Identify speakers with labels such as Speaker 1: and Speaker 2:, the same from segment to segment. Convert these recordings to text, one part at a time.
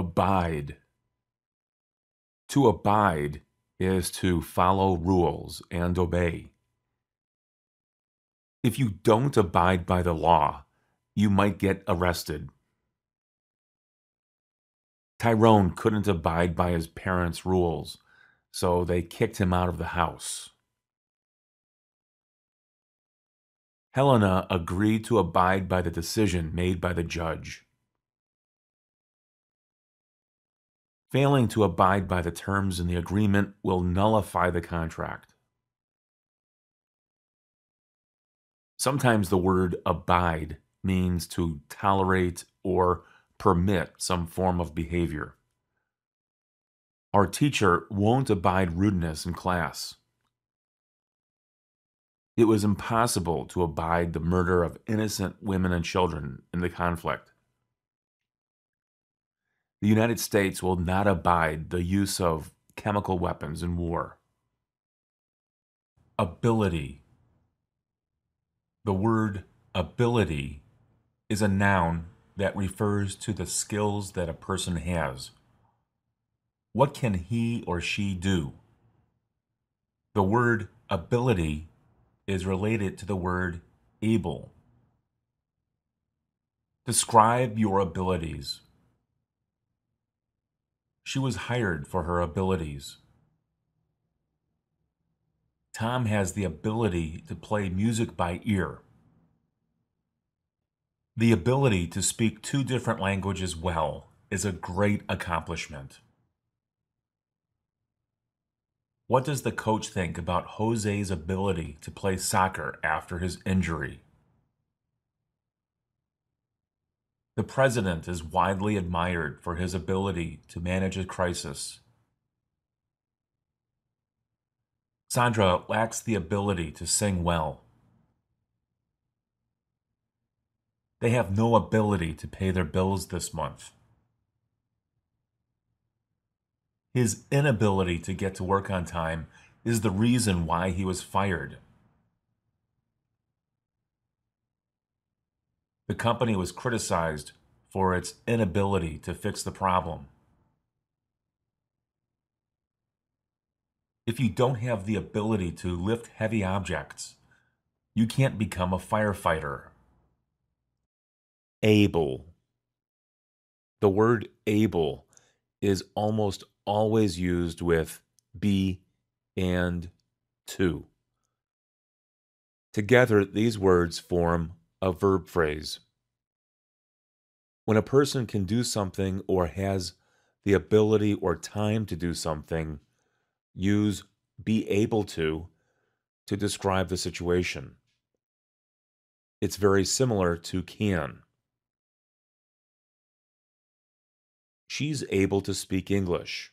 Speaker 1: Abide. To abide is to follow rules and obey. If you don't abide by the law, you might get arrested. Tyrone couldn't abide by his parents' rules, so they kicked him out of the house. Helena agreed to abide by the decision made by the judge. Failing to abide by the terms in the agreement will nullify the contract. Sometimes the word abide means to tolerate or permit some form of behavior. Our teacher won't abide rudeness in class. It was impossible to abide the murder of innocent women and children in the conflict. The United States will not abide the use of chemical weapons in war. Ability. The word ability is a noun that refers to the skills that a person has. What can he or she do? The word ability is related to the word able. Describe your abilities. She was hired for her abilities. Tom has the ability to play music by ear. The ability to speak two different languages well is a great accomplishment. What does the coach think about Jose's ability to play soccer after his injury? The president is widely admired for his ability to manage a crisis. Sandra lacks the ability to sing well. They have no ability to pay their bills this month. His inability to get to work on time is the reason why he was fired. The company was criticized for its inability to fix the problem. If you don't have the ability to lift heavy objects, you can't become a firefighter. Able. The word able is almost always used with be and to. Together, these words form a verb phrase. When a person can do something or has the ability or time to do something, use be able to describe the situation. It's very similar to can. She's able to speak English.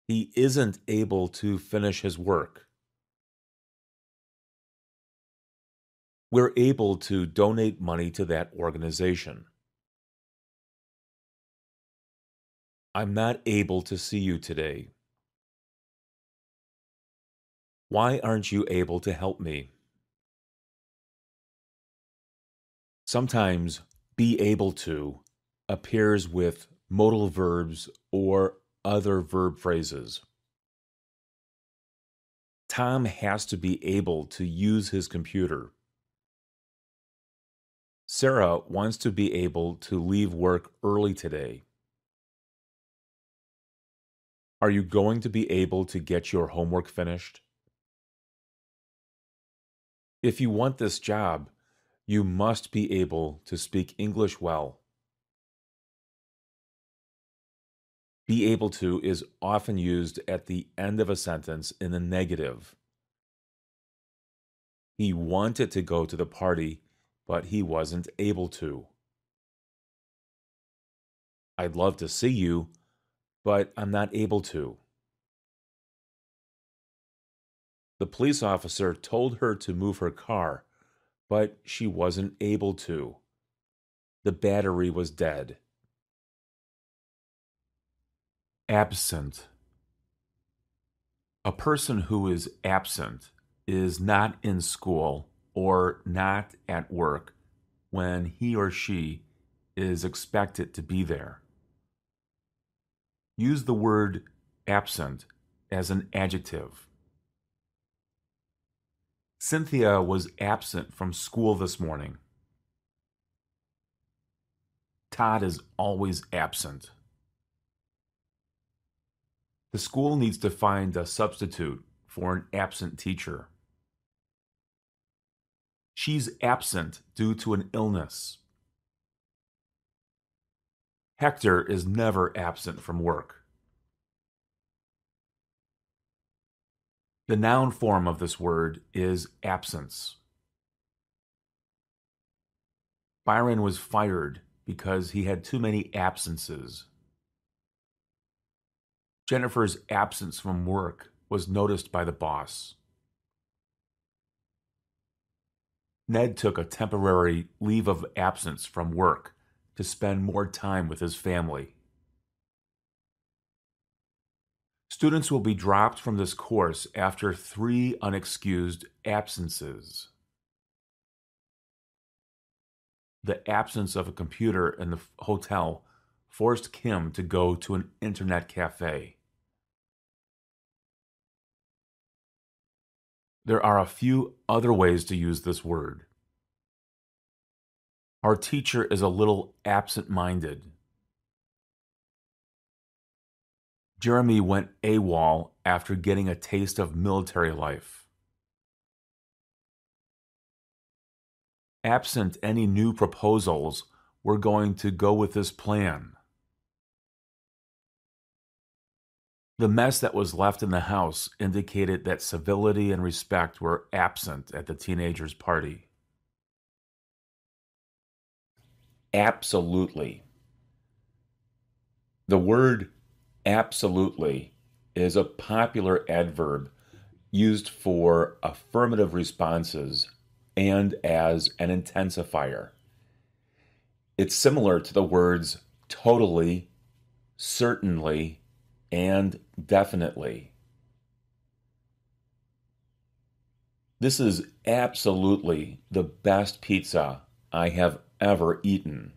Speaker 1: He isn't able to finish his work. We're able to donate money to that organization. I'm not able to see you today. Why aren't you able to help me? Sometimes be able to appears with modal verbs or other verb phrases. Tom has to be able to use his computer. Sarah wants to be able to leave work early today. Are you going to be able to get your homework finished? If you want this job, you must be able to speak English well. Be able to is often used at the end of a sentence in the negative. He wanted to go to the party, but he wasn't able to. I'd love to see you, but I'm not able to. The police officer told her to move her car, but she wasn't able to. The battery was dead. Absent. A person who is absent is not in school or not at work when he or she is expected to be there. Use the word absent as an adjective. Cynthia was absent from school this morning. Todd is always absent. The school needs to find a substitute for an absent teacher. She's absent due to an illness. Hector is never absent from work. The noun form of this word is absence. Byron was fired because he had too many absences. Jennifer's absence from work was noticed by the boss. Ned took a temporary leave of absence from work to spend more time with his family. Students will be dropped from this course after 3 unexcused absences. The absence of a computer in the hotel forced Kim to go to an internet cafe. There are a few other ways to use this word. Our teacher is a little absent-minded. Jeremy went AWOL after getting a taste of military life. Absent any new proposals, we're going to go with this plan. The mess that was left in the house indicated that civility and respect were absent at the teenagers' party. Absolutely. The word absolutely is a popular adverb used for affirmative responses and as an intensifier. It's similar to the words totally, certainly, and definitely. This is absolutely the best pizza I have ever eaten.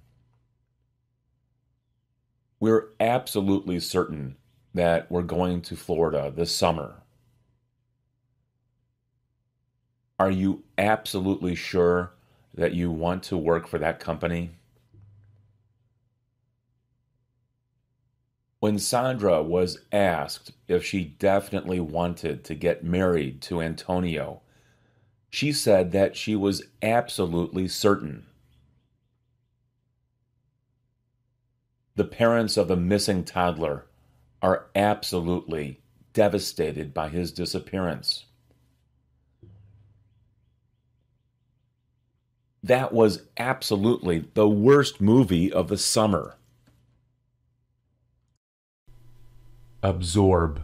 Speaker 1: We're absolutely certain that we're going to Florida this summer. Are you absolutely sure that you want to work for that company? When Sandra was asked if she definitely wanted to get married to Antonio, she said that she was absolutely certain. The parents of the missing toddler are absolutely devastated by his disappearance. That was absolutely the worst movie of the summer. Absorb.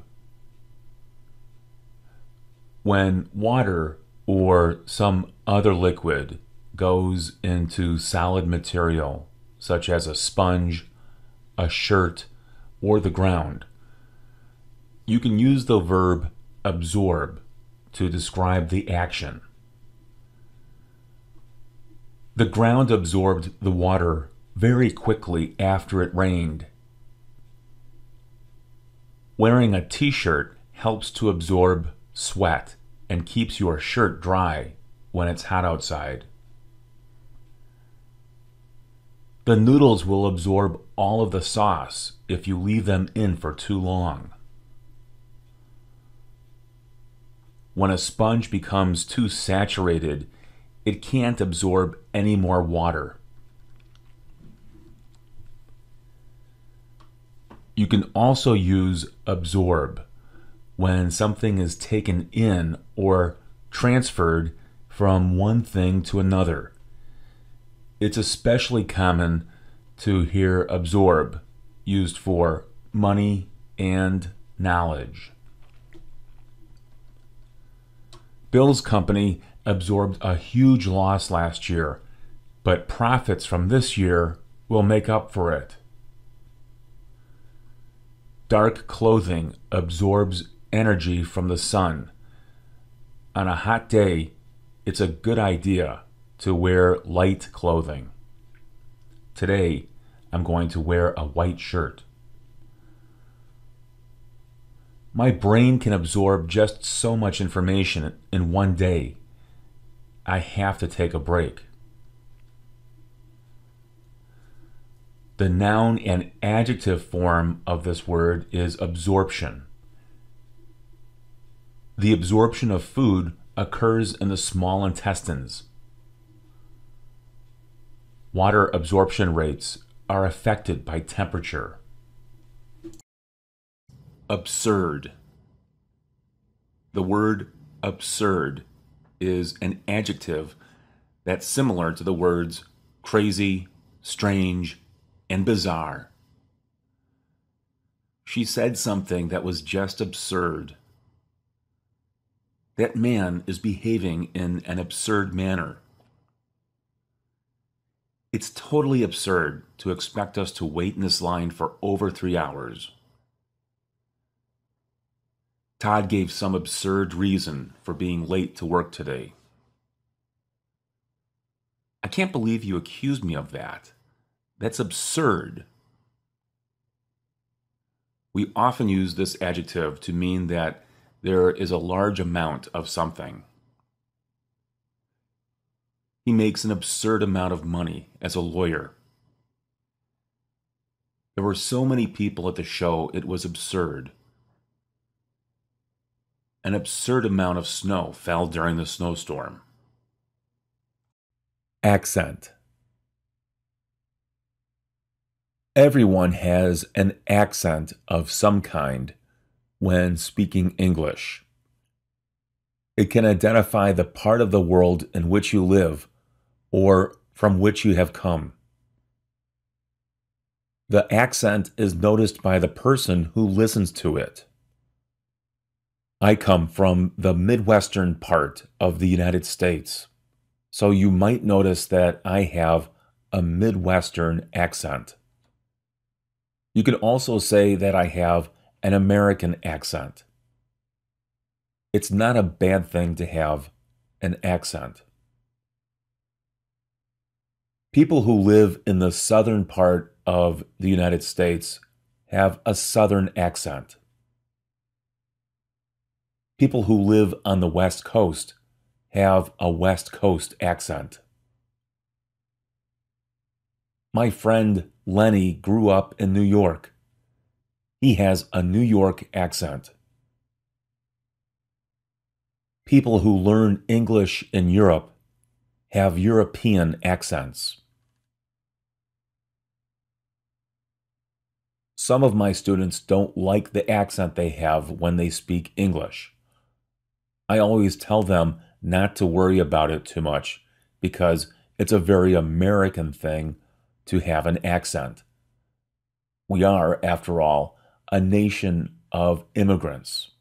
Speaker 1: When water or some other liquid goes into solid material, such as a sponge, a shirt, or the ground, you can use the verb absorb to describe the action. The ground absorbed the water very quickly after it rained. Wearing a t-shirt helps to absorb sweat and keeps your shirt dry when it's hot outside. The noodles will absorb all of the sauce if you leave them in for too long. When a sponge becomes too saturated, it can't absorb any more water. You can also use absorb when something is taken in or transferred from one thing to another. It's especially common to hear absorb used for money and knowledge. Bill's company absorbed a huge loss last year, but profits from this year will make up for it. Dark clothing absorbs energy from the sun. On a hot day, it's a good idea to wear light clothing. Today, I'm going to wear a white shirt. My brain can absorb just so much information in one day. I have to take a break. The noun and adjective form of this word is absorption. The absorption of food occurs in the small intestines. Water absorption rates are affected by temperature. Absurd. The word absurd is an adjective that's similar to the words crazy, strange, and bizarre. She said something that was just absurd. That man is behaving in an absurd manner. It's totally absurd to expect us to wait in this line for over 3 hours. Todd gave some absurd reason for being late to work today. I can't believe you accused me of that. That's absurd. We often use this adjective to mean that there is a large amount of something. He makes an absurd amount of money as a lawyer. There were so many people at the show, it was absurd. An absurd amount of snow fell during the snowstorm. Accent. Everyone has an accent of some kind when speaking English. It can identify the part of the world in which you live or from which you have come. The accent is noticed by the person who listens to it. I come from the Midwestern part of the United States, so you might notice that I have a Midwestern accent. You can also say that I have an American accent. It's not a bad thing to have an accent. People who live in the southern part of the United States have a southern accent. People who live on the West Coast have a West Coast accent. My friend Lenny grew up in New York. He has a New York accent. People who learn English in Europe have European accents. Some of my students don't like the accent they have when they speak English. I always tell them not to worry about it too much because it's a very American thing to have an accent. We are, after all, a nation of immigrants.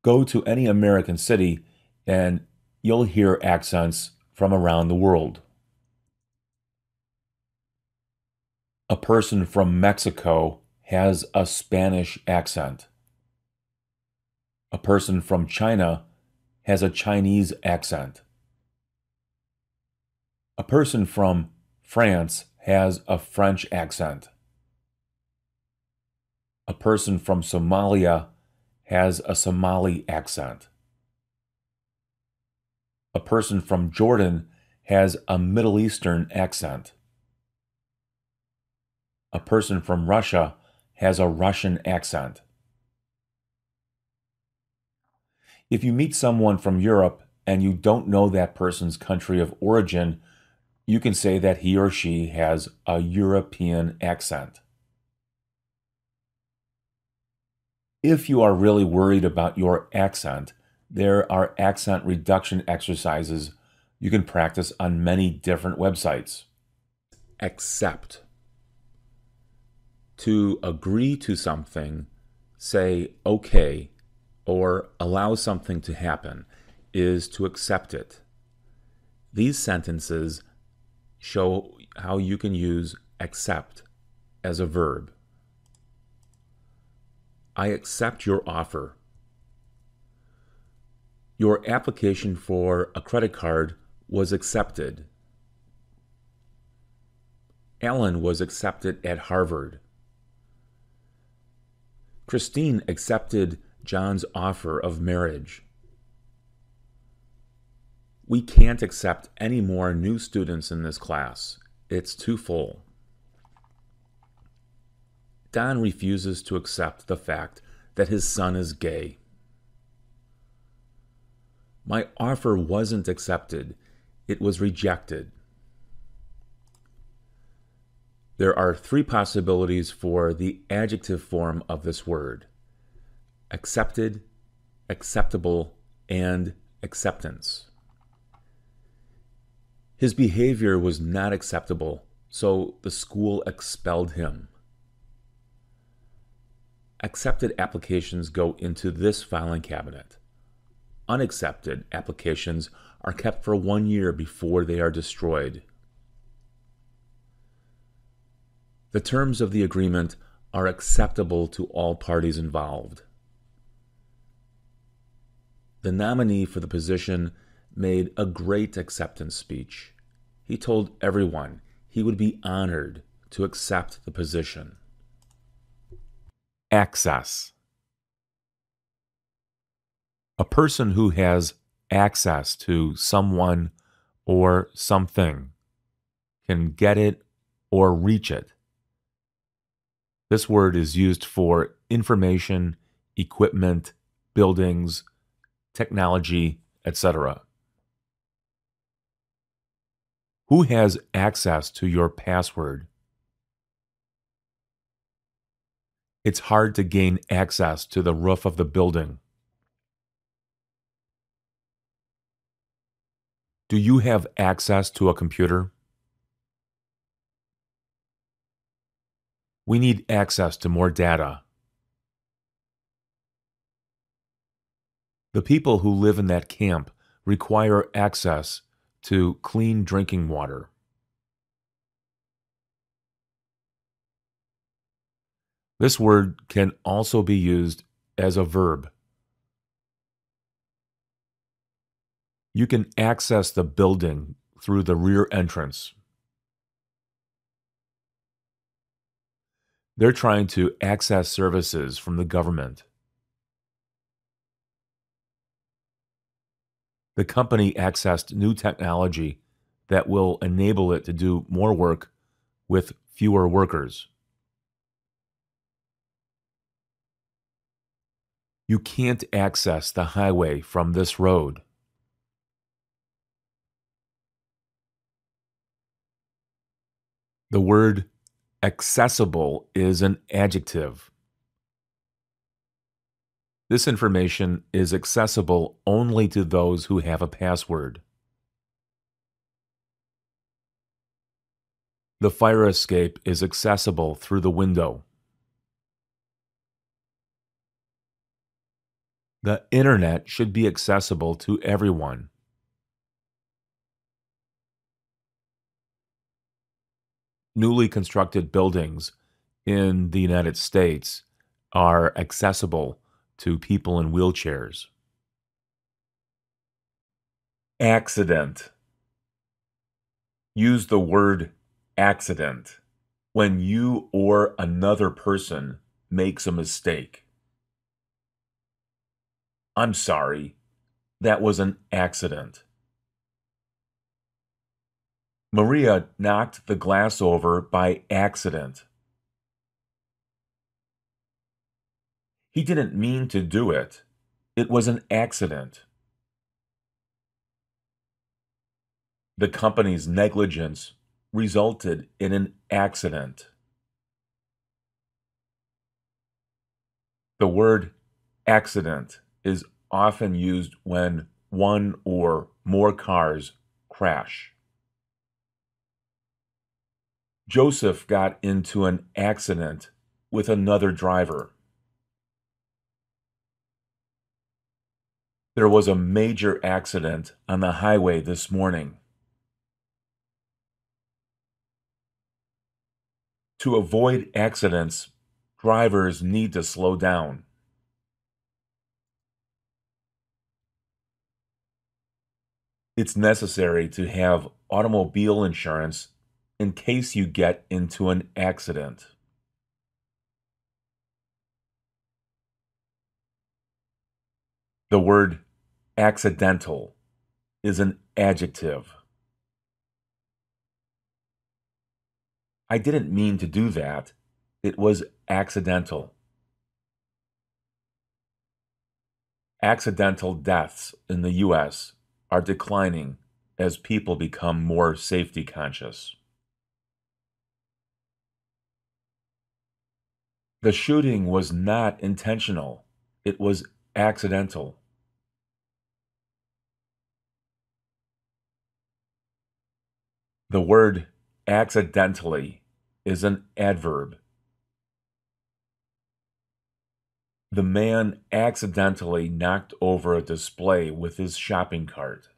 Speaker 1: Go to any American city and you'll hear accents from around the world. A person from Mexico has a Spanish accent. A person from China has a Chinese accent. A person from France has a French accent. A person from Somalia has a Somali accent. A person from Jordan has a Middle Eastern accent. A person from Russia has a Russian accent. If you meet someone from Europe and you don't know that person's country of origin, you can say that he or she has a European accent. If you are really worried about your accent, there are accent reduction exercises you can practice on many different websites. Accept. To agree to something, say okay, or allow something to happen, is to accept it. These sentences show how you can use accept as a verb. I accept your offer. Your application for a credit card was accepted. Alan was accepted at Harvard. Christine accepted John's offer of marriage. We can't accept any more new students in this class. It's too full. Don refuses to accept the fact that his son is gay. My offer wasn't accepted. It was rejected. There are three possibilities for the adjective form of this word: accepted, acceptable, and acceptance. His behavior was not acceptable, so the school expelled him. Accepted applications go into this filing cabinet. Unaccepted applications are kept for 1 year before they are destroyed. The terms of the agreement are acceptable to all parties involved. The nominee for the position made a great acceptance speech. He told everyone he would be honored to accept the position. Access. A person who has access to someone or something can get it or reach it. This word is used for information, equipment, buildings, technology, etc. Who has access to your password? It's hard to gain access to the roof of the building. Do you have access to a computer? We need access to more data. The people who live in that camp require access to clean drinking water. This word can also be used as a verb. You can access the building through the rear entrance. They're trying to access services from the government. The company accessed new technology that will enable it to do more work with fewer workers. You can't access the highway from this road. The word accessible is an adjective. This information is accessible only to those who have a password. The fire escape is accessible through the window. The internet should be accessible to everyone. Newly constructed buildings in the United States are accessible to people in wheelchairs. Accident. Use the word accident when you or another person makes a mistake. I'm sorry, that was an accident. Maria knocked the glass over by accident. He didn't mean to do it. It was an accident. The company's negligence resulted in an accident. The word accident is often used when one or more cars crash. Joseph got into an accident with another driver. There was a major accident on the highway this morning. To avoid accidents, drivers need to slow down. It's necessary to have automobile insurance in case you get into an accident. The word accidental is an adjective. I didn't mean to do that. It was accidental. Accidental deaths in the U.S. are declining as people become more safety conscious. The shooting was not intentional. It was accidental. The word accidentally is an adverb. The man accidentally knocked over a display with his shopping cart.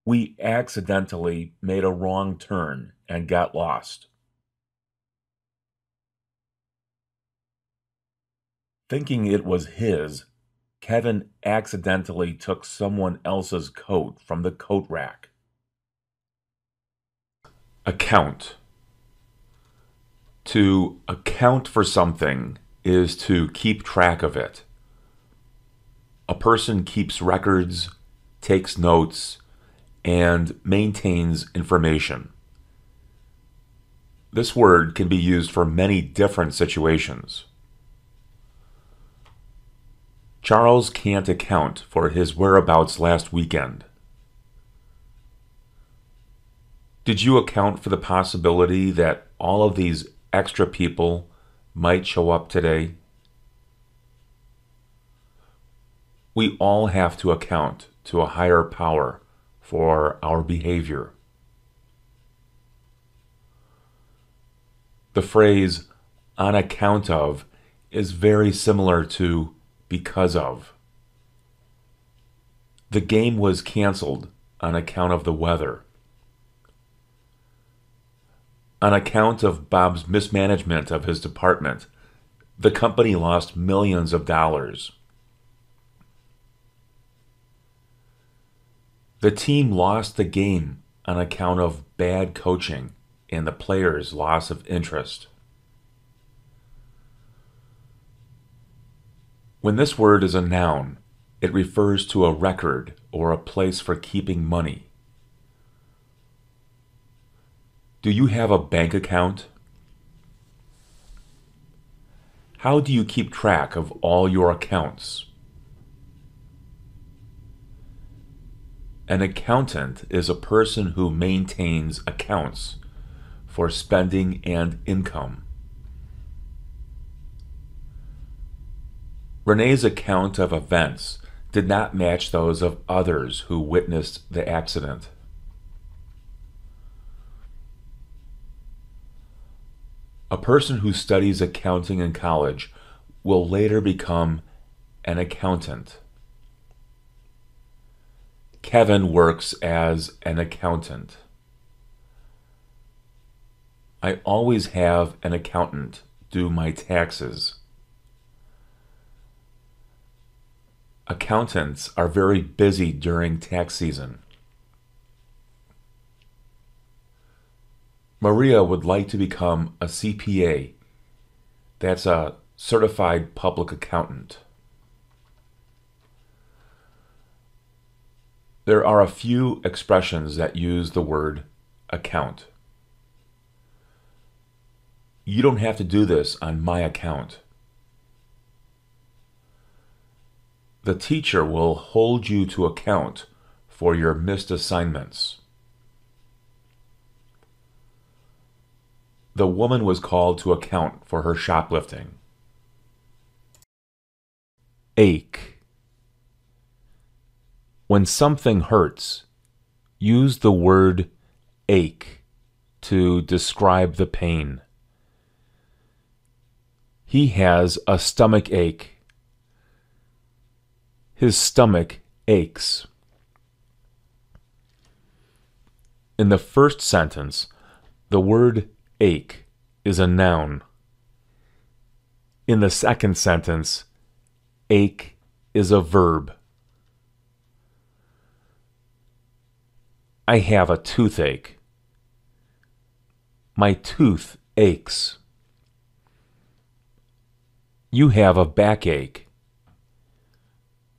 Speaker 1: We accidentally made a wrong turn and got lost. Thinking it was his, Kevin accidentally took someone else's coat from the coat rack. Account. To account for something is to keep track of it. A person keeps records, takes notes, and maintains information. This word can be used for many different situations. Charles can't account for his whereabouts last weekend. Did you account for the possibility that all of these extra people might show up today? We all have to account to a higher power for our behavior. The phrase on account of is very similar to because of. The game was canceled on account of the weather. On account of Bob's mismanagement of his department, the company lost millions of dollars. The team lost the game on account of bad coaching and the players' loss of interest. When this word is a noun, it refers to a record or a place for keeping money. Do you have a bank account? How do you keep track of all your accounts? An accountant is a person who maintains accounts for spending and income. Renee's account of events did not match those of others who witnessed the accident. A person who studies accounting in college will later become an accountant. Kevin works as an accountant. I always have an accountant do my taxes. Accountants are very busy during tax season. Maria would like to become a CPA. That's a certified public accountant. There are a few expressions that use the word account. You don't have to do this on my account. The teacher will hold you to account for your missed assignments. The woman was called to account for her shoplifting. Ache. When something hurts, use the word ache to describe the pain. He has a stomach ache. His stomach aches. In the first sentence, the word ache is a noun. In the second sentence, ache is a verb. I have a toothache. My tooth aches. You have a backache.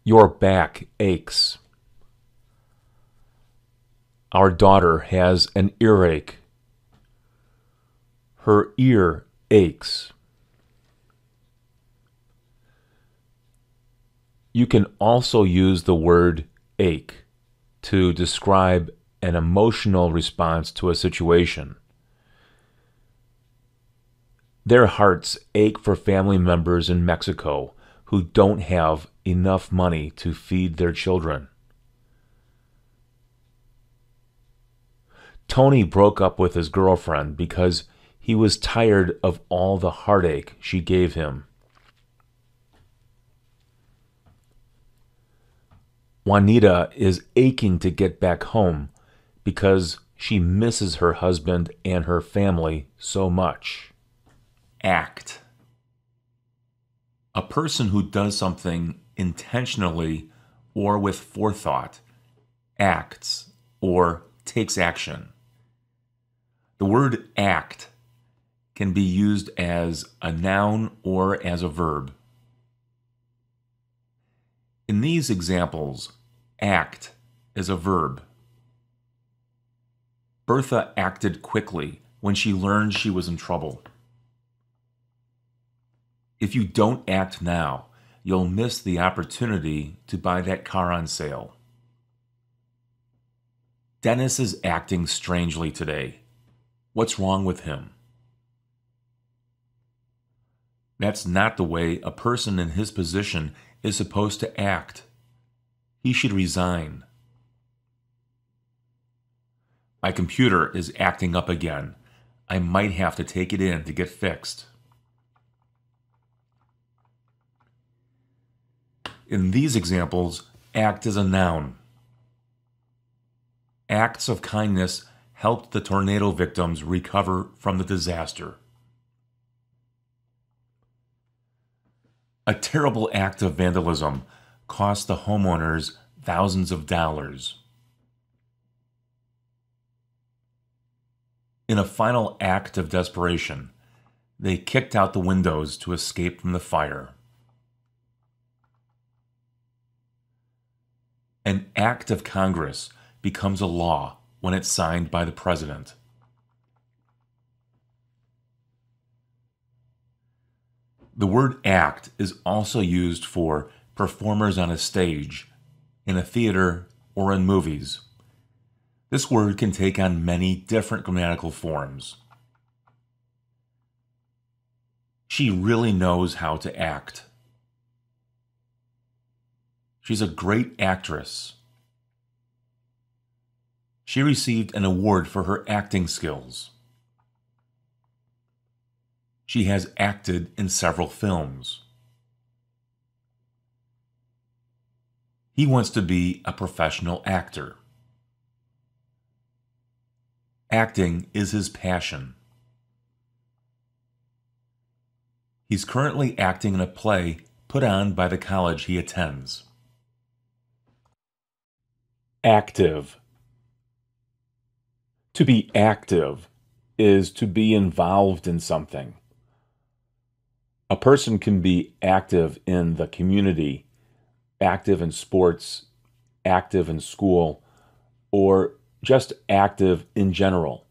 Speaker 1: Your back aches. Our daughter has an earache. Her ear aches. You can also use the word ache to describe an emotional response to a situation. Their hearts ache for family members in Mexico who don't have enough money to feed their children. Tony broke up with his girlfriend because he was tired of all the heartache she gave him. Juanita is aching to get back home because she misses her husband and her family so much. Act. A person who does something intentionally or with forethought acts or takes action. The word act can be used as a noun or as a verb. In these examples, act is a verb. Bertha acted quickly when she learned she was in trouble. If you don't act now, you'll miss the opportunity to buy that car on sale. Dennis is acting strangely today. What's wrong with him? That's not the way a person in his position is supposed to act. He should resign. My computer is acting up again. I might have to take it in to get fixed. In these examples, act is a noun. Acts of kindness helped the tornado victims recover from the disaster. A terrible act of vandalism cost the homeowners thousands of dollars. In a final act of desperation, they kicked out the windows to escape from the fire. An act of Congress becomes a law when it's signed by the president. The word act is also used for performers on a stage, in a theater, or in movies. This word can take on many different grammatical forms. She really knows how to act. She's a great actress. She received an award for her acting skills. She has acted in several films. He wants to be a professional actor. Acting is his passion. He's currently acting in a play put on by the college he attends. Active. To be active is to be involved in something. A person can be active in the community, active in sports, active in school, or just active in general.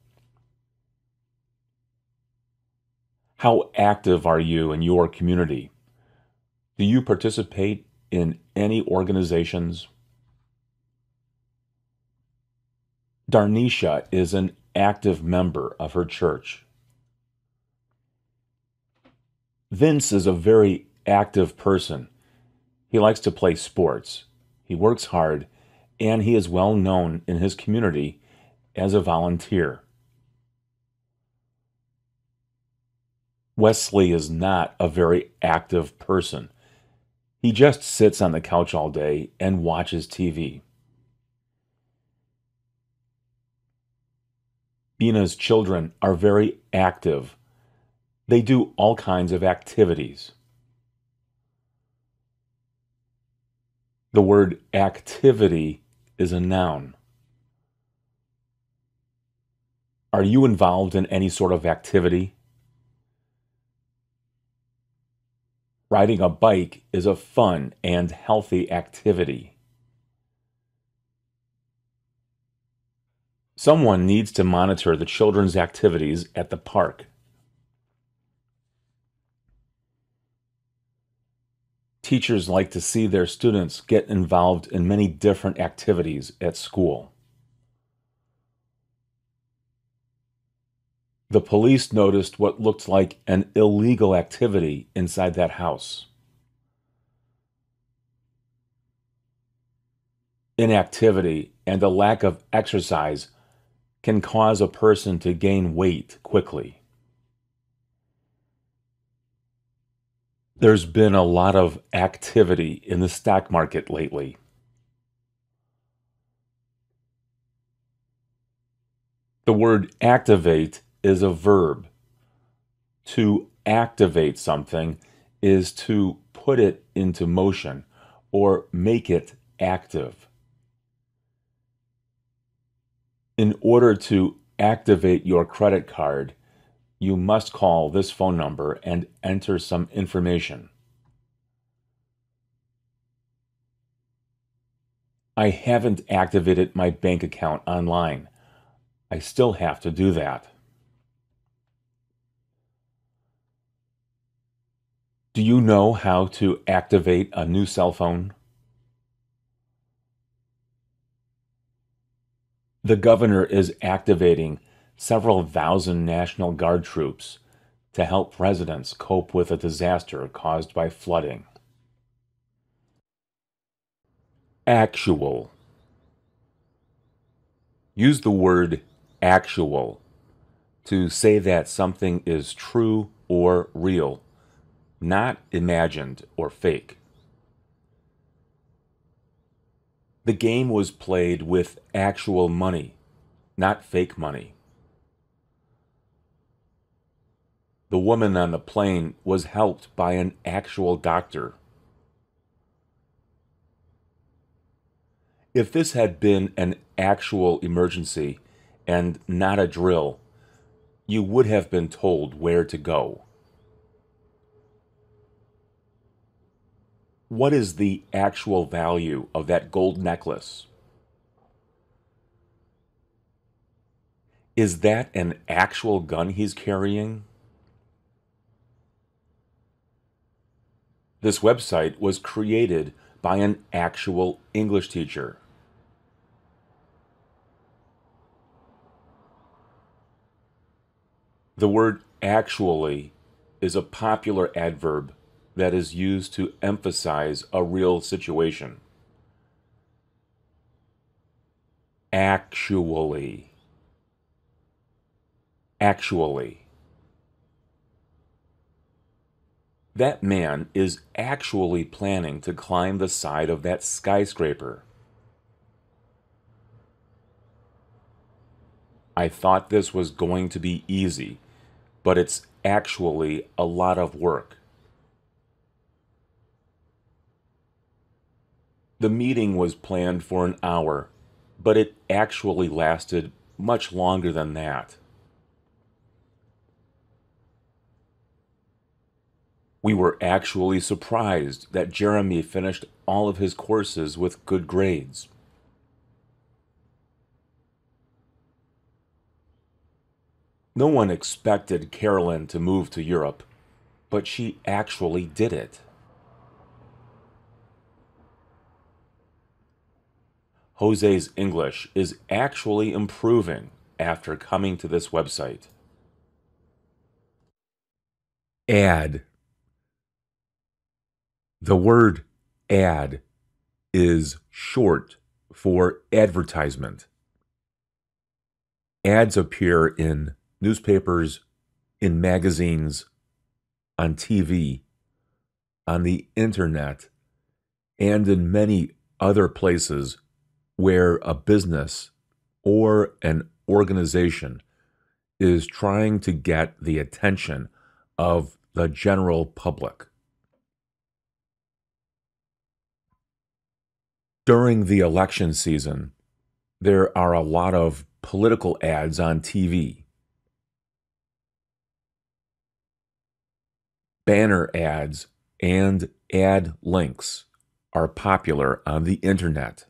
Speaker 1: How active are you in your community? Do you participate in any organizations? Darnisha is an active member of her church. Vince is a very active person. He likes to play sports. He works hard, and he is well known in his community as a volunteer. Wesley is not a very active person. He just sits on the couch all day and watches TV. Bina's children are very active. They do all kinds of activities. The word activity is a noun. Are you involved in any sort of activity? Riding a bike is a fun and healthy activity. Someone needs to monitor the children's activities at the park. Teachers like to see their students get involved in many different activities at school. The police noticed what looked like an illegal activity inside that house. Inactivity and a lack of exercise can cause a person to gain weight quickly. There's been a lot of activity in the stock market lately. The word activate is a verb. To activate something is to put it into motion or make it active. In order to activate your credit card, you must call this phone number and enter some information. I haven't activated my bank account online. I still have to do that. Do you know how to activate a new cell phone? The governor is activating several thousand National Guard troops to help residents cope with a disaster caused by flooding. Actual. Use the word actual to say that something is true or real, not imagined or fake. The game was played with actual money, not fake money. The woman on the plane was helped by an actual doctor. If this had been an actual emergency and not a drill, you would have been told where to go. What is the actual value of that gold necklace? Is that an actual gun he's carrying? This website was created by an actual English teacher. The word actually is a popular adverb that is used to emphasize a real situation. Actually. Actually. That man is actually planning to climb the side of that skyscraper. I thought this was going to be easy, but it's actually a lot of work. The meeting was planned for an hour, but it actually lasted much longer than that. We were actually surprised that Jeremy finished all of his courses with good grades. No one expected Carolyn to move to Europe, but she actually did it. Jose's English is actually improving after coming to this website. Ad. The word ad is short for advertisement. Ads appear in newspapers, in magazines, on TV, on the internet, and in many other places where a business or an organization is trying to get the attention of the general public. During the election season, there are a lot of political ads on TV. Banner ads and ad links are popular on the internet.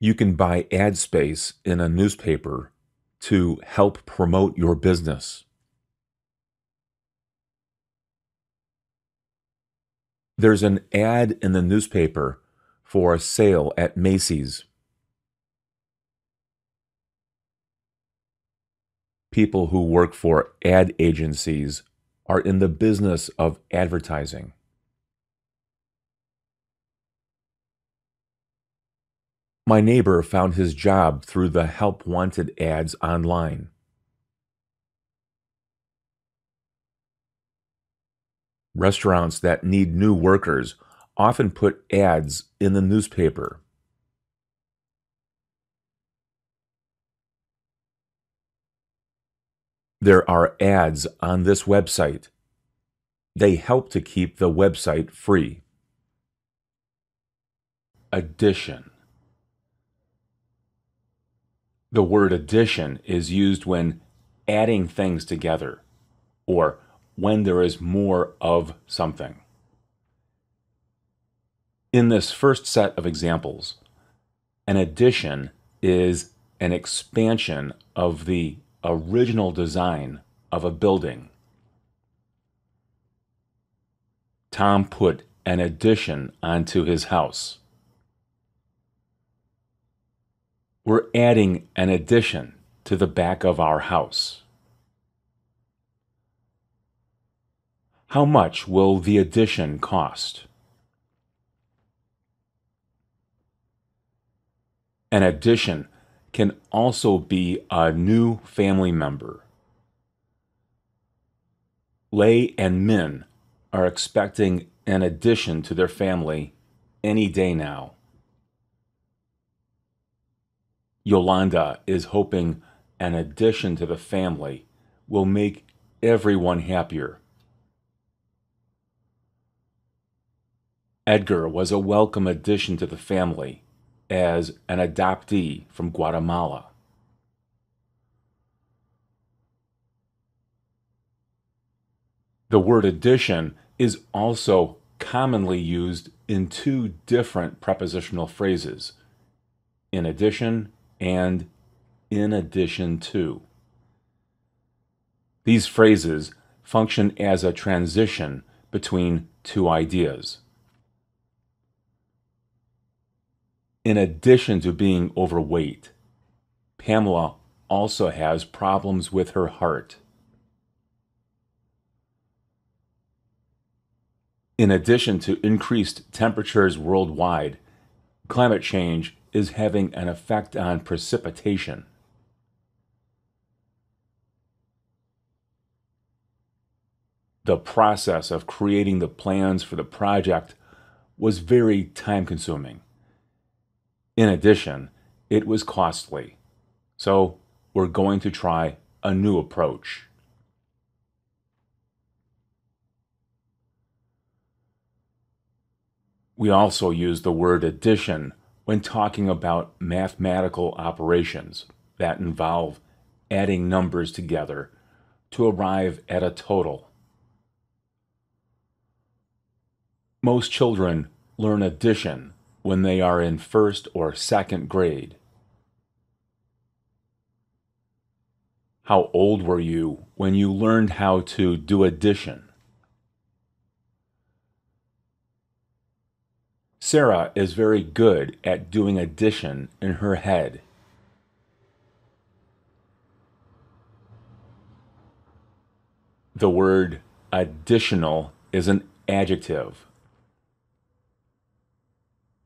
Speaker 1: You can buy ad space in a newspaper to help promote your business. There's an ad in the newspaper for a sale at Macy's. People who work for ad agencies are in the business of advertising. My neighbor found his job through the help wanted ads online. Restaurants that need new workers often put ads in the newspaper. There are ads on this website. They help to keep the website free. Addition. The word addition is used when adding things together or when there is more of something. In this first set of examples, an addition is an expansion of the original design of a building. Tom put an addition onto his house. We're adding an addition to the back of our house. How much will the addition cost? An addition can also be a new family member. Lay and Min are expecting an addition to their family any day now. Yolanda is hoping an addition to the family will make everyone happier. Edgar was a welcome addition to the family as an adoptee from Guatemala. The word addition is also commonly used in two different prepositional phrases, in addition and in addition to. These phrases function as a transition between two ideas. In addition to being overweight, Pamela also has problems with her heart. In addition to increased temperatures worldwide, climate change is having an effect on precipitation. The process of creating the plans for the project was very time-consuming. In addition, it was costly. So we're going to try a new approach. We also use the word addition when talking about mathematical operations that involve adding numbers together to arrive at a total. Most children learn addition when they are in first or second grade. How old were you when you learned how to do addition? Sarah is very good at doing addition in her head. The word additional is an adjective.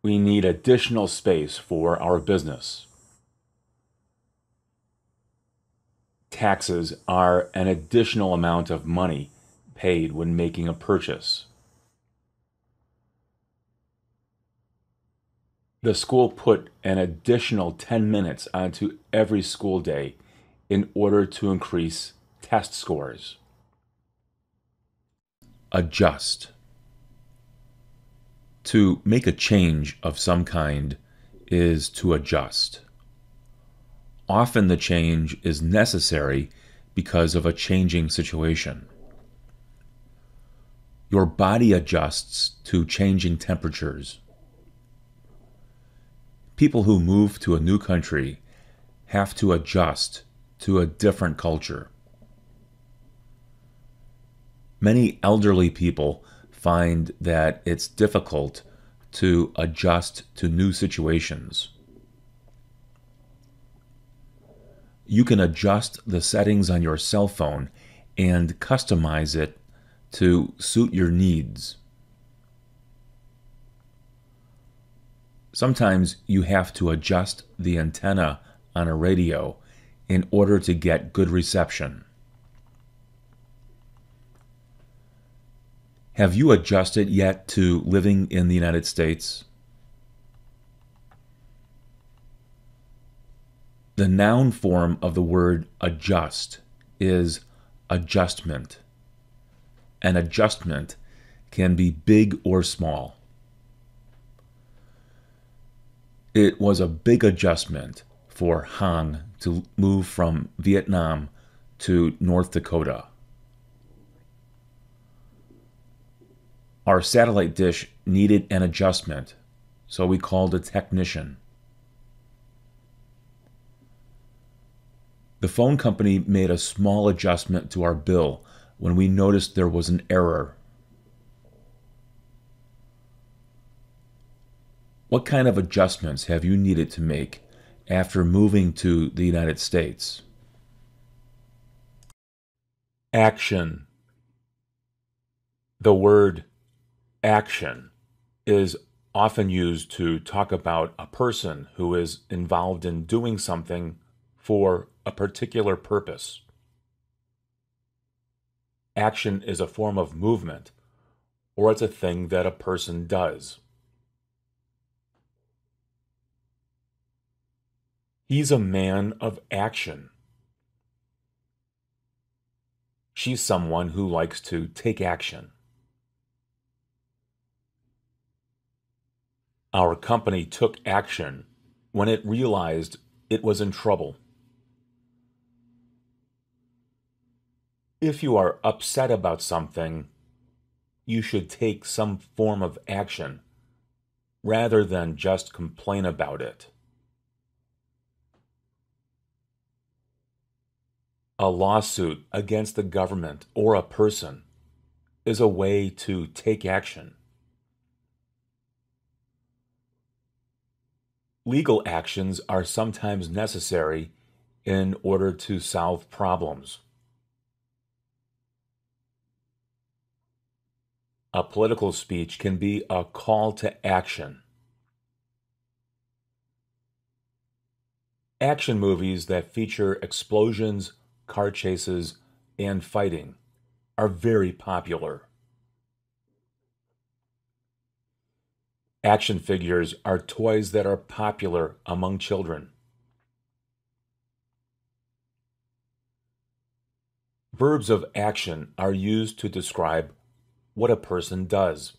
Speaker 1: We need additional space for our business. Taxes are an additional amount of money paid when making a purchase. The school put an additional 10 minutes onto every school day in order to increase test scores. Adjust. To make a change of some kind is to adjust. Often the change is necessary because of a changing situation. Your body adjusts to changing temperatures. People who move to a new country have to adjust to a different culture. Many elderly people find that it's difficult to adjust to new situations. You can adjust the settings on your cell phone and customize it to suit your needs. Sometimes you have to adjust the antenna on a radio in order to get good reception. Have you adjusted yet to living in the United States? The noun form of the word adjust is adjustment. An adjustment can be big or small. It was a big adjustment for Hong to move from Vietnam to North Dakota. Our satellite dish needed an adjustment, so we called a technician. The phone company made a small adjustment to our bill when we noticed there was an error. What kind of adjustments have you needed to make after moving to the United States? Action. The word action is often used to talk about a person who is involved in doing something for a particular purpose. Action is a form of movement, or it's a thing that a person does. He's a man of action. She's someone who likes to take action. Our company took action when it realized it was in trouble. If you are upset about something, you should take some form of action rather than just complain about it. A lawsuit against the government or a person is a way to take action. Legal actions are sometimes necessary in order to solve problems. A political speech can be a call to action. Action movies that feature explosions, car chases, and fighting are very popular. Action figures are toys that are popular among children. Verbs of action are used to describe what a person does.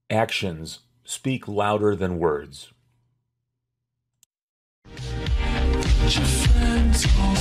Speaker 1: Actions speak louder than words. Your friends all